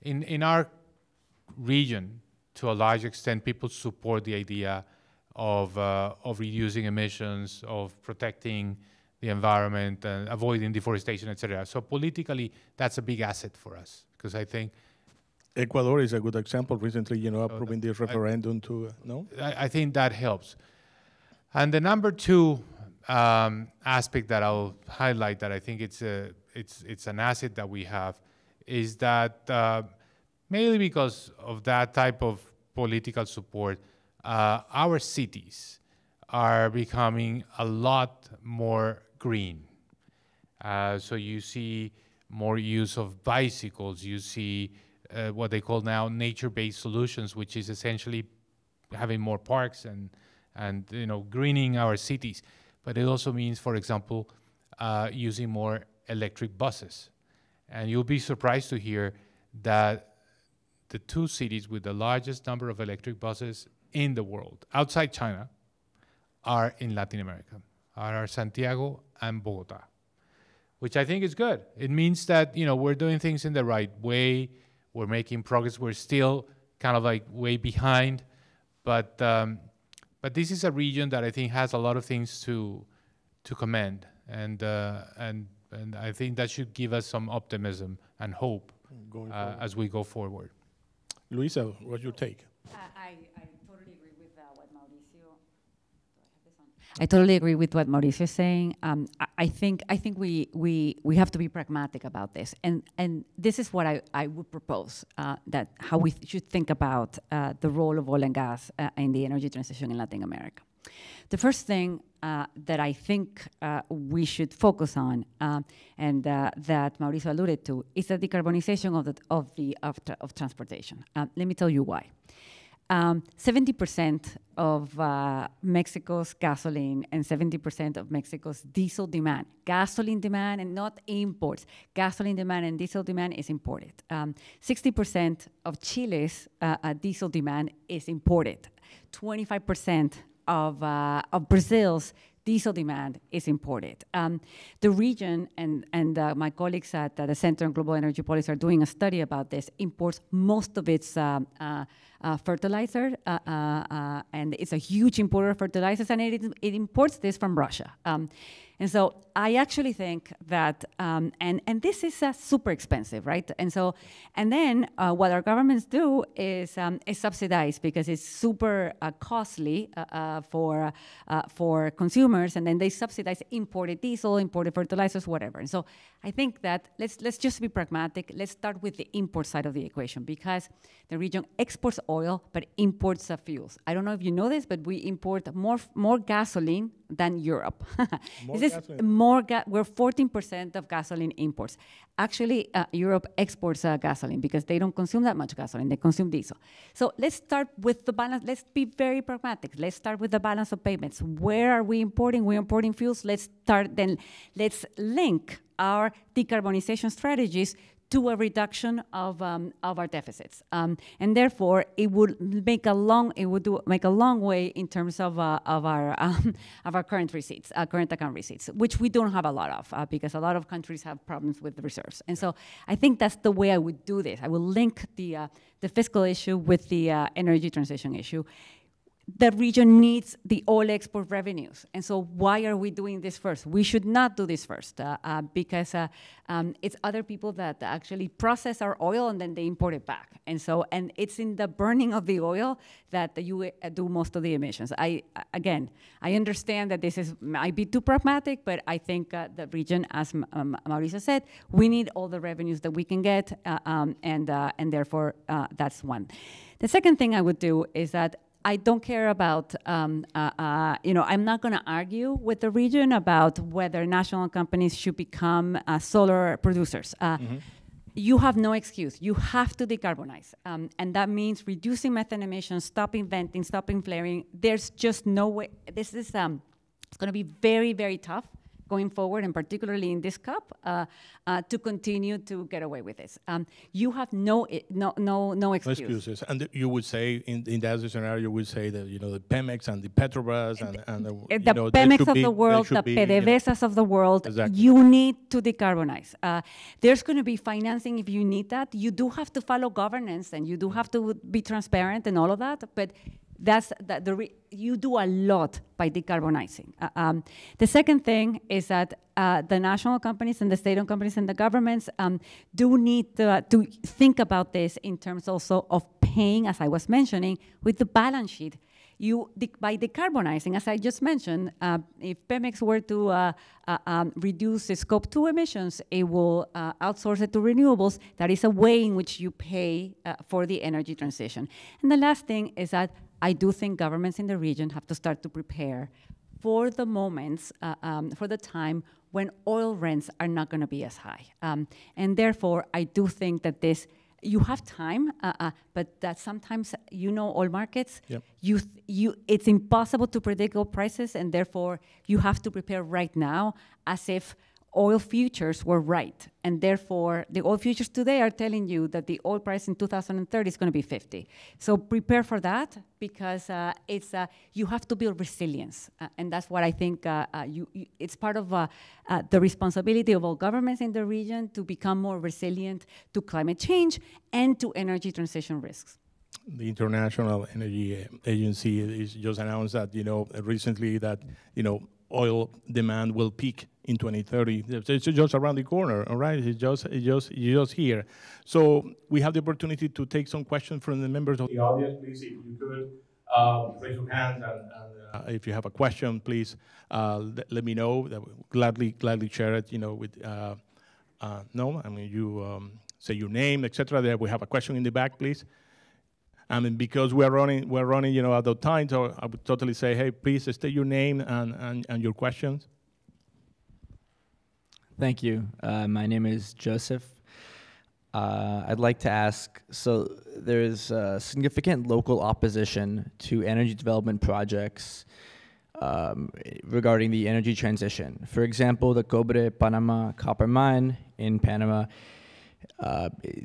In our region, to a large extent, people support the idea of reducing emissions, of protecting the environment, and avoiding deforestation, etc. So politically, that's a big asset for us, because I think Ecuador is a good example. Recently, approving this referendum I think that helps. And the number two aspect that I'll highlight, that I think it's an asset that we have, is that mainly because of that type of political support, our cities are becoming a lot more green. So you see more use of bicycles. You see what they call now nature-based solutions, which is essentially having more parks and greening our cities. But it also means, for example, using more electric buses. And you'll be surprised to hear that the two cities with the largest number of electric buses in the world, outside China, are in Latin America, are Santiago and Bogota, which I think is good. It means that we're doing things in the right way. We're making progress. We're still kind of like way behind, but this is a region that I think has a lot of things to commend, and I think that should give us some optimism and hope as we go forward. Luisa, what's your take? I totally agree with what Mauricio. I totally agree with what Mauricio is saying. I think we have to be pragmatic about this, and this is what I would propose, that how we should think about the role of oil and gas in the energy transition in Latin America. The first thing that I think we should focus on, and that Mauricio alluded to, is the decarbonization of transportation. Let me tell you why. 70% of Mexico's gasoline and 70% of Mexico's diesel demand, gasoline demand and not imports, gasoline demand and diesel demand is imported. 60% of Chile's diesel demand is imported. 25% of Brazil's diesel demand is imported. The region, and my colleagues at the Center on Global Energy Policy are doing a study about this, imports most of its fertilizer, and it's a huge importer of fertilizers, and it imports this from Russia. And so I actually think that, and this is super expensive, right? And then what our governments do is subsidize, because it's super costly for consumers, and then they subsidize imported diesel, imported fertilizers, whatever. And so I think that let's just be pragmatic. Let's start with the import side of the equation, because the region exports oil but imports fuels. I don't know if you know this, but we import more gasoline than Europe. We're 14% of gasoline imports. Actually, Europe exports gasoline because they don't consume that much gasoline. They consume diesel. So let's start with the balance. Let's be very pragmatic. Let's start with the balance of payments. Where are we importing? We're importing fuels. Let's link our decarbonization strategies to a reduction of our deficits, and therefore it would make a long way in terms of our current receipts, current account receipts, which we don't have a lot of, because a lot of countries have problems with the reserves. And so I think that's the way I would do this. I will link the fiscal issue with the energy transition issue. The region needs the oil export revenues. And so why are we doing this first? We should not do this first, because it's other people that actually process our oil and then they import it back. And it's in the burning of the oil that you do most of the emissions. I understand that might be too pragmatic, but I think the region, as Mauricio said, we need all the revenues that we can get, and therefore that's one. The second thing I would do is that I don't care about, I'm not going to argue with the region about whether national companies should become solar producers. You have no excuse. You have to decarbonize. And that means reducing methane emissions, stopping venting, stopping flaring. There's just no way. This is, it's going to be very, very tough, going forward, and particularly in this COP, to continue to get away with this. You have no excuse. Excuses. And you would say, in that scenario, you would say that, the Pemex and the Petrobras and the Pemex of the world, the PDVSAs of the world, exactly. You need to decarbonize. There's going to be financing if you need that. You do have to follow governance, and you do have to be transparent and all of that, but you do a lot by decarbonizing. The second thing is that the national companies and the state-owned companies and the governments do need to think about this in terms also of paying, as I was mentioning, with the balance sheet. By decarbonizing, as I just mentioned, if Pemex were to reduce the Scope 2 emissions, it will outsource it to renewables. That is a way in which you pay for the energy transition. And the last thing is that I do think governments in the region have to start to prepare for the moments, for the time when oil rents are not going to be as high. And therefore, I do think that you have time, but that sometimes, oil markets, yep. It's impossible to predict oil prices, and therefore you have to prepare right now as if oil futures were right. And therefore, the oil futures today are telling you that the oil price in 2030 is going to be 50. So prepare for that, because you have to build resilience. And that's what I think it's part of the responsibility of all governments in the region to become more resilient to climate change and to energy transition risks. The International Energy Agency has just announced that, recently that, oil demand will peak in 2030. It's just around the corner, all right? It's just here. So we have the opportunity to take some questions from the members of the audience. Please, if you could, raise your hands, and if you have a question, please let me know. That we'll gladly share it, with, you say your name, etc. There, we have a question in the back, please. I mean, because we're running, out of time, so I would totally say, hey, please state your name and your questions. Thank you. My name is Joseph. I'd like to ask, so there's significant local opposition to energy development projects regarding the energy transition. For example, the Cobre Panama copper mine in Panama,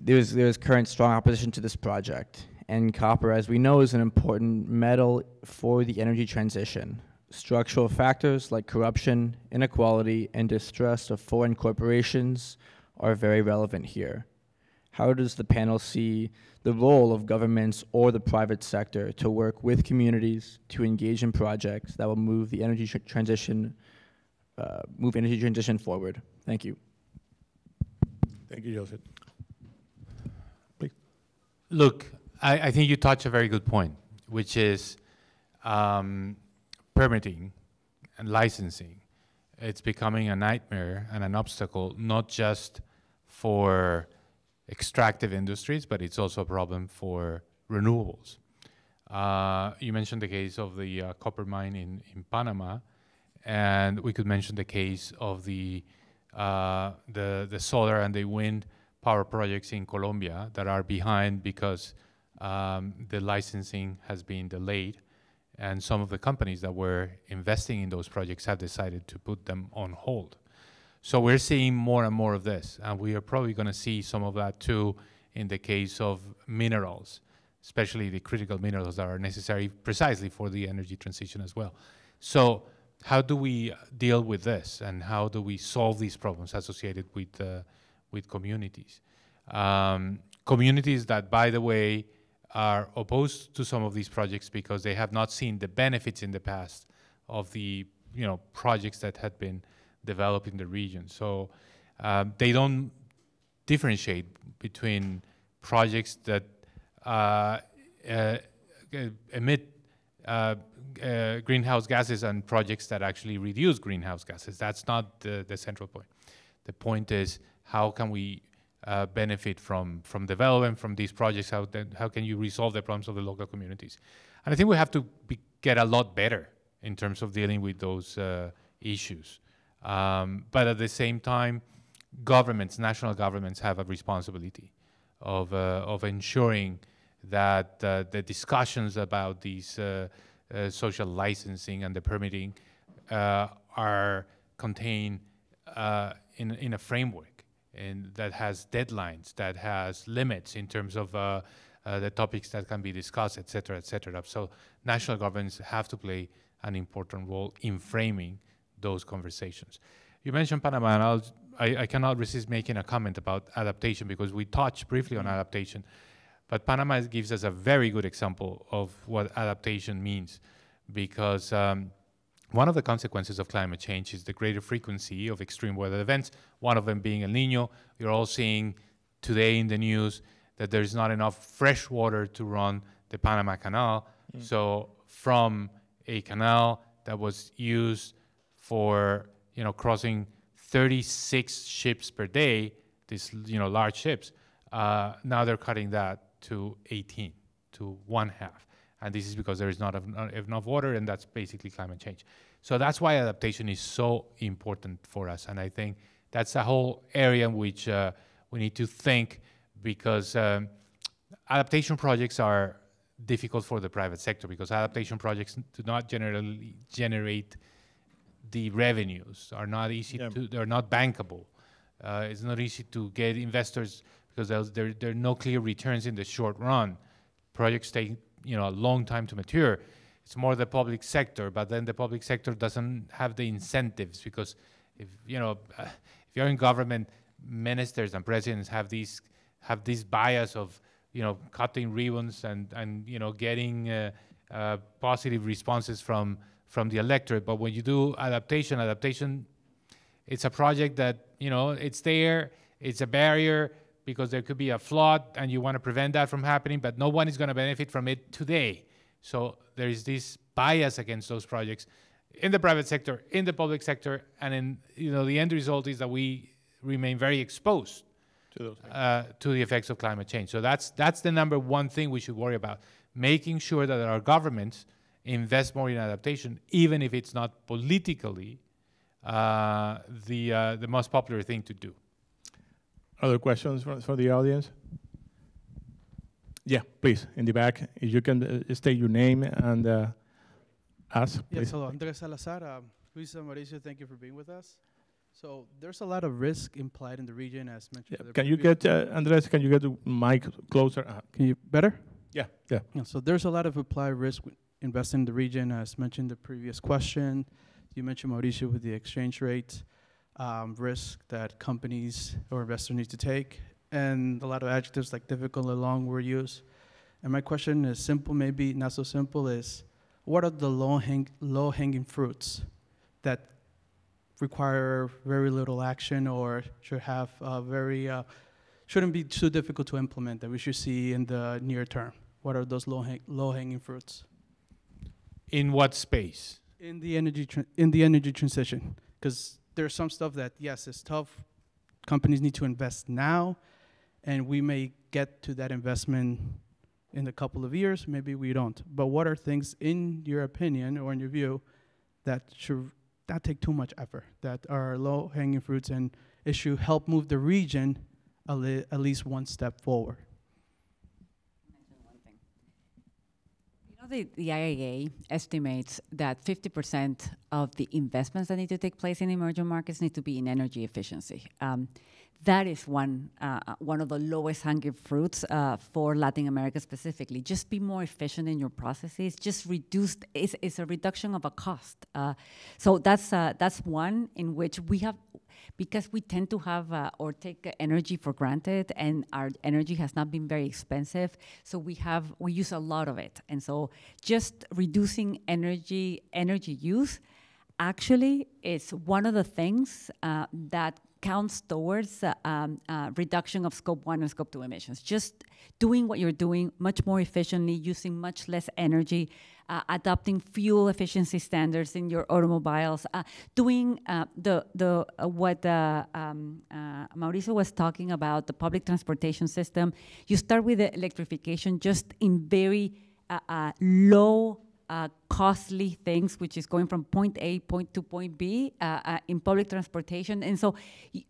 there's current strong opposition to this project. And copper, as we know, is an important metal for the energy transition. Structural factors like corruption, inequality, and distrust of foreign corporations are very relevant here. How does the panel see the role of governments or the private sector to work with communities to engage in projects that will move the energy transition forward? Thank you. Thank you, Joseph. Please. Look, I think you touch a very good point, which is permitting and licensing. It's becoming a nightmare and an obstacle, not just for extractive industries, but it's also a problem for renewables. You mentioned the case of the copper mine in Panama, and we could mention the case of the solar and the wind power projects in Colombia that are behind because the licensing has been delayed, and some of the companies that were investing in those projects have decided to put them on hold. So we're seeing more and more of this, and we are probably going to see some of that too in the case of minerals, especially the critical minerals that are necessary precisely for the energy transition as well. So how do we deal with this, and how do we solve these problems associated with communities? Communities that, by the way, are opposed to some of these projects because they have not seen the benefits in the past of the projects that had been developed in the region. So they don't differentiate between projects that emit greenhouse gases and projects that actually reduce greenhouse gases. That's not the central point. The point is, how can we benefit from development from these projects? How can you resolve the problems of the local communities? And I think we have to get a lot better in terms of dealing with those issues. But at the same time, national governments have a responsibility of ensuring that the discussions about these social licensing and the permitting are contained in a framework, and that has deadlines, that has limits in terms of the topics that can be discussed, et cetera, et cetera. So national governments have to play an important role in framing those conversations. You mentioned Panama, and I cannot resist making a comment about adaptation, because we touched briefly on adaptation, but Panama gives us a very good example of what adaptation means, because one of the consequences of climate change is the greater frequency of extreme weather events, one of them being El Nino. You're all seeing today in the news that there's not enough fresh water to run the Panama Canal. So from a canal that was used for crossing 36 ships per day, these large ships, now they're cutting that to 18, to one half. And this is because there is not enough water, and that's basically climate change. So that's why adaptation is so important for us. And I think that's a whole area in which we need to think, because adaptation projects are difficult for the private sector, because adaptation projects do not generally generate the revenues, are not easy to, they're not bankable. It's not easy to get investors, because there are no clear returns in the short run. Projects take a long time to mature. It's more the public sector, but then the public sector doesn't have the incentives, because if you're in government, ministers and presidents have this bias of cutting ribbons and getting positive responses from the electorate. But when you do adaptation, it's a project that it's there, it's a barrier, because there could be a flood and you want to prevent that from happening, but no one is going to benefit from it today. So there is this bias against those projects in the private sector, in the public sector, and in the end result is that we remain very exposed to the effects of climate change. So that's the number one thing we should worry about, making sure that our governments invest more in adaptation, even if it's not politically the most popular thing to do. Other questions from the audience? Yeah, please, in the back. If you can state your name and ask, please. Yes, hello, Andres Salazar. Luisa, Mauricio, thank you for being with us. So there's a lot of risk implied in the region, as mentioned. Yeah. Can you get, Andres, can you get the mic closer? Can you, better? Yeah. So there's a lot of implied risk investing in the region, as mentioned in the previous question. You mentioned, Mauricio, with the exchange rate risk that companies or investors need to take, and a lot of adjectives like difficult and long were used. And my question is simple, maybe not so simple, is what are the low-hanging fruits that require very little action, or should have shouldn't be too difficult to implement, that we should see in the near term? What are those low-hanging fruits? In what space? In the energy transition, because there's some stuff that, yes, it's tough. Companies need to invest now, and we may get to that investment in a couple of years. Maybe we don't. But what are things, in your opinion or in your view, that should not take too much effort, that are low-hanging fruits, and it should help move the region at least one step forward? The IEA estimates that 50% of the investments that need to take place in emerging markets need to be in energy efficiency. That is one of the lowest hanging fruits for Latin America specifically. Just be more efficient in your processes. Just reduce. It's a reduction of a cost. So that's one in which we have, because we tend to have or take energy for granted, and our energy has not been very expensive. So we use a lot of it, and so just reducing energy use actually is one of the things that counts towards reduction of Scope 1 and Scope 2 emissions. Just doing what you're doing much more efficiently, using much less energy, adopting fuel efficiency standards in your automobiles, doing what Mauricio was talking about, the public transportation system. You start with the electrification just in very low costly things, which is going from point A to point B in public transportation. And so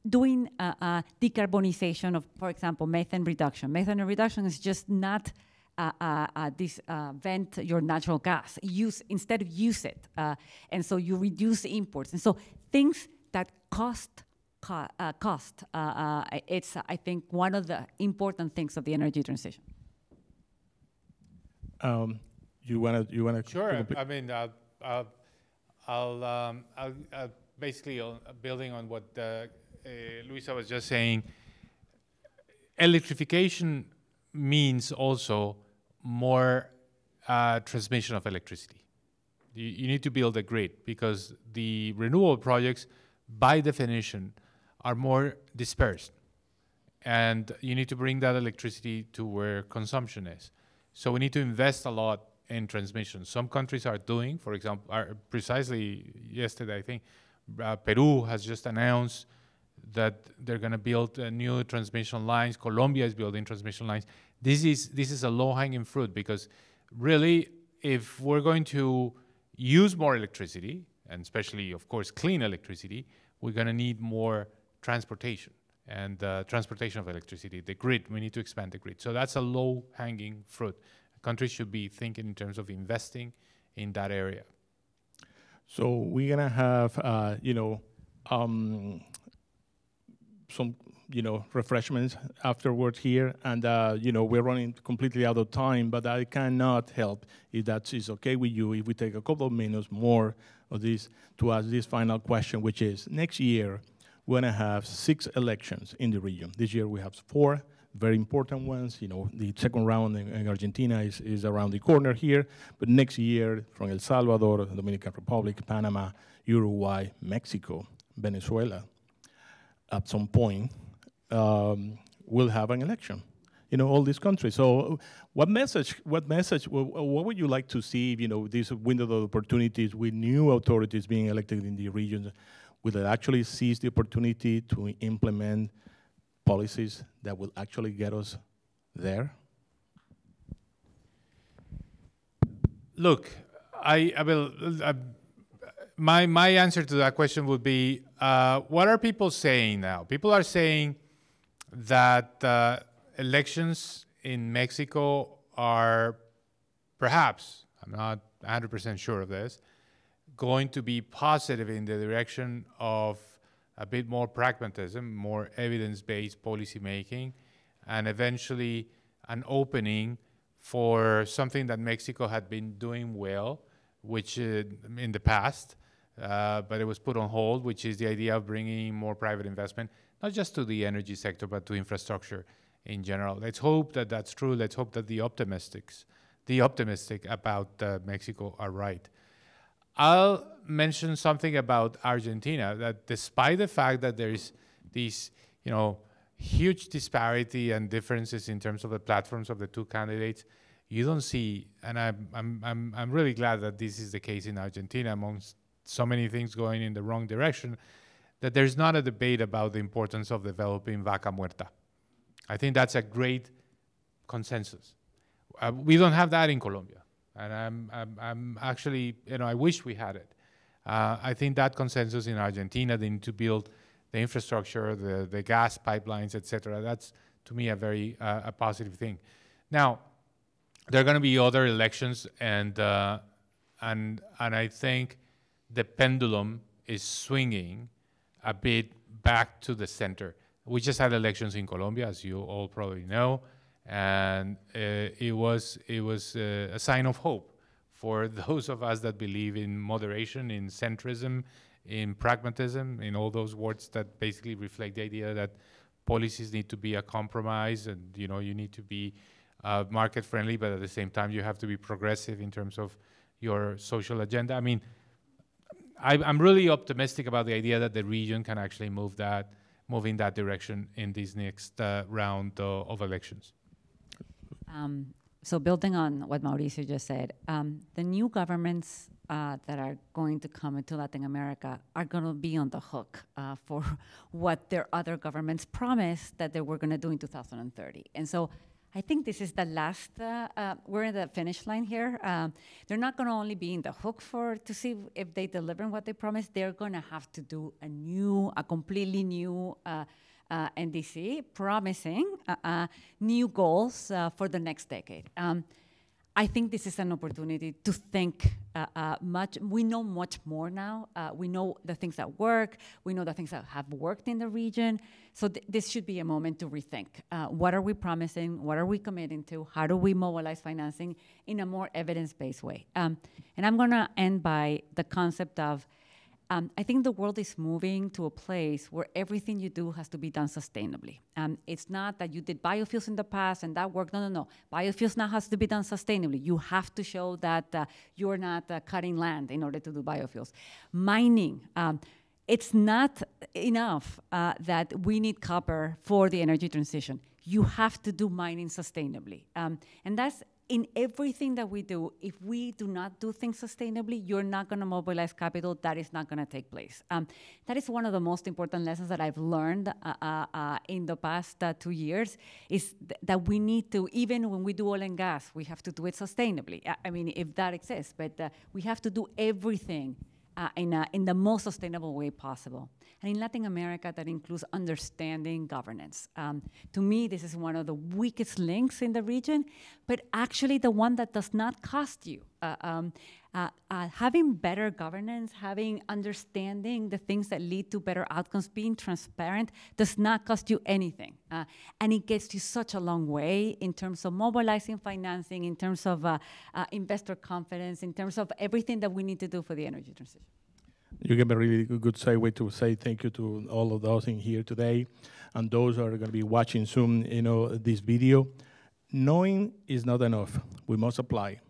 doing decarbonization of, for example, methane reduction. Methane reduction is just not vent your natural gas. Instead of use it, and so you reduce the imports. And so things that cost. It's I think one of the important things of the energy transition. You wanna Sure. I mean, I'll basically building on what Luisa was just saying. Electrification means also more transmission of electricity. You need to build a grid because the renewable projects, by definition, are more dispersed. And you need to bring that electricity to where consumption is. So we need to invest a lot in transmission. Some countries are doing, for example, precisely yesterday, I think, Peru has just announced that they're going to build new transmission lines. Colombia is building transmission lines. This is a low-hanging fruit because really, if we're going to use more electricity, and especially, of course, clean electricity, we're going to need more transportation and transportation of electricity. The grid, we need to expand the grid. So that's a low-hanging fruit. Countries should be thinking in terms of investing in that area. So we're gonna have, some, refreshments afterwards here, and we're running completely out of time. But I cannot help if that is okay with you if we take a couple of minutes more of this to ask this final question, which is next year we're gonna have 6 elections in the region. This year we have 4. Very important ones. The second round in Argentina is around the corner here. But next year, from El Salvador, Dominican Republic, Panama, Uruguay, Mexico, Venezuela, at some point, we'll have an election. All these countries. So what would you like to see, this window of opportunities with new authorities being elected in the region? Will it actually seize the opportunity to implement policies that will actually get us there? Look, my answer to that question would be, what are people saying now? People are saying that elections in Mexico are perhaps, I'm not 100% sure of this, going to be positive in the direction of a bit more pragmatism, more evidence-based policy making, and eventually an opening for something that Mexico had been doing well, which in the past, but it was put on hold, which is the idea of bringing more private investment, not just to the energy sector, but to infrastructure in general. Let's hope that that's true. Let's hope that the optimistic about Mexico are right. I'll mention something about Argentina, that despite the fact that there's these, huge disparity and differences in terms of the platforms of the two candidates, you don't see, and I'm really glad that this is the case in Argentina, amongst so many things going in the wrong direction, that there's not a debate about the importance of developing Vaca Muerta. I think that's a great consensus. We don't have that in Colombia. And I'm actually, I wish we had it. I think that consensus in Argentina, they need to build the infrastructure, the gas pipelines, et cetera. That's, to me, a very a positive thing. Now, there are going to be other elections, and I think the pendulum is swinging a bit back to the center. We just had elections in Colombia, as you all probably know. And it was a sign of hope for those of us that believe in moderation, in centrism, in pragmatism, in all those words that basically reflect the idea that policies need to be a compromise, and you need to be market friendly, but at the same time you have to be progressive in terms of your social agenda. I mean, I'm really optimistic about the idea that the region can actually move in that direction in this next round of elections. So building on what Mauricio just said, the new governments that are going to come into Latin America are going to be on the hook for what their other governments promised that they were going to do in 2030. And so I think this is the last, we're in the finish line here. They're not going to only be in the hook to see if they deliver what they promised, they're going to have to do a completely new and DC, promising new goals for the next decade. I think this is an opportunity to think much. We know much more now. We know the things that work. We know the things that have worked in the region. So this should be a moment to rethink. What are we promising? What are we committing to? How do we mobilize financing in a more evidence-based way? And I'm going to end by the concept of I think the world is moving to a place where everything you do has to be done sustainably. It's not that you did biofuels in the past and that worked. No. Biofuels now has to be done sustainably. You have to show that you're not cutting land in order to do biofuels. Mining, it's not enough that we need copper for the energy transition. You have to do mining sustainably. And that's in everything that we do. If we do not do things sustainably, you're not going to mobilize capital. That is not going to take place. That is one of the most important lessons that I've learned in the past 2 years, is that we need to, even when we do oil and gas, we have to do it sustainably. I mean, if that exists, but we have to do everything in the most sustainable way possible. And in Latin America, that includes understanding governance. To me, this is one of the weakest links in the region, but actually the one that does not cost you. Having better governance, having understanding the things that lead to better outcomes, being transparent, does not cost you anything. And it gets you such a long way in terms of mobilizing financing, in terms of investor confidence, in terms of everything that we need to do for the energy transition. You gave a really good segue to say thank you to all of those in here today, and those who are going to be watching soon, this video. Knowing is not enough. We must apply.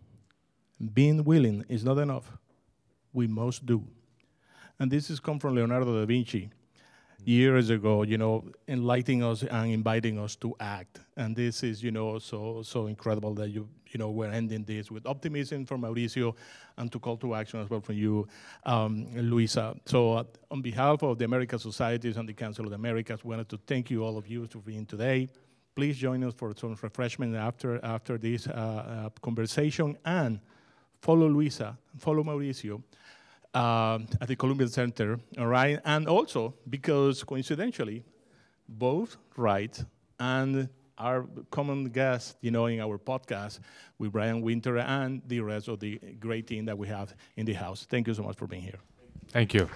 Being willing is not enough. We must do. And this has come from Leonardo da Vinci years ago, enlightening us and inviting us to act. And this is, so incredible that we're ending this with optimism from Mauricio and to call to action as well from you, Luisa. So on behalf of the American Societies and the Council of the Americas, we wanted to thank you, all of you, for being today. Please join us for some refreshment after this conversation, and follow Luisa, follow Mauricio at the Colombian Center, all right? And also, because coincidentally, both Wright and our common guest, in our podcast with Brian Winter and the rest of the great team that we have in the house. Thank you so much for being here. Thank you.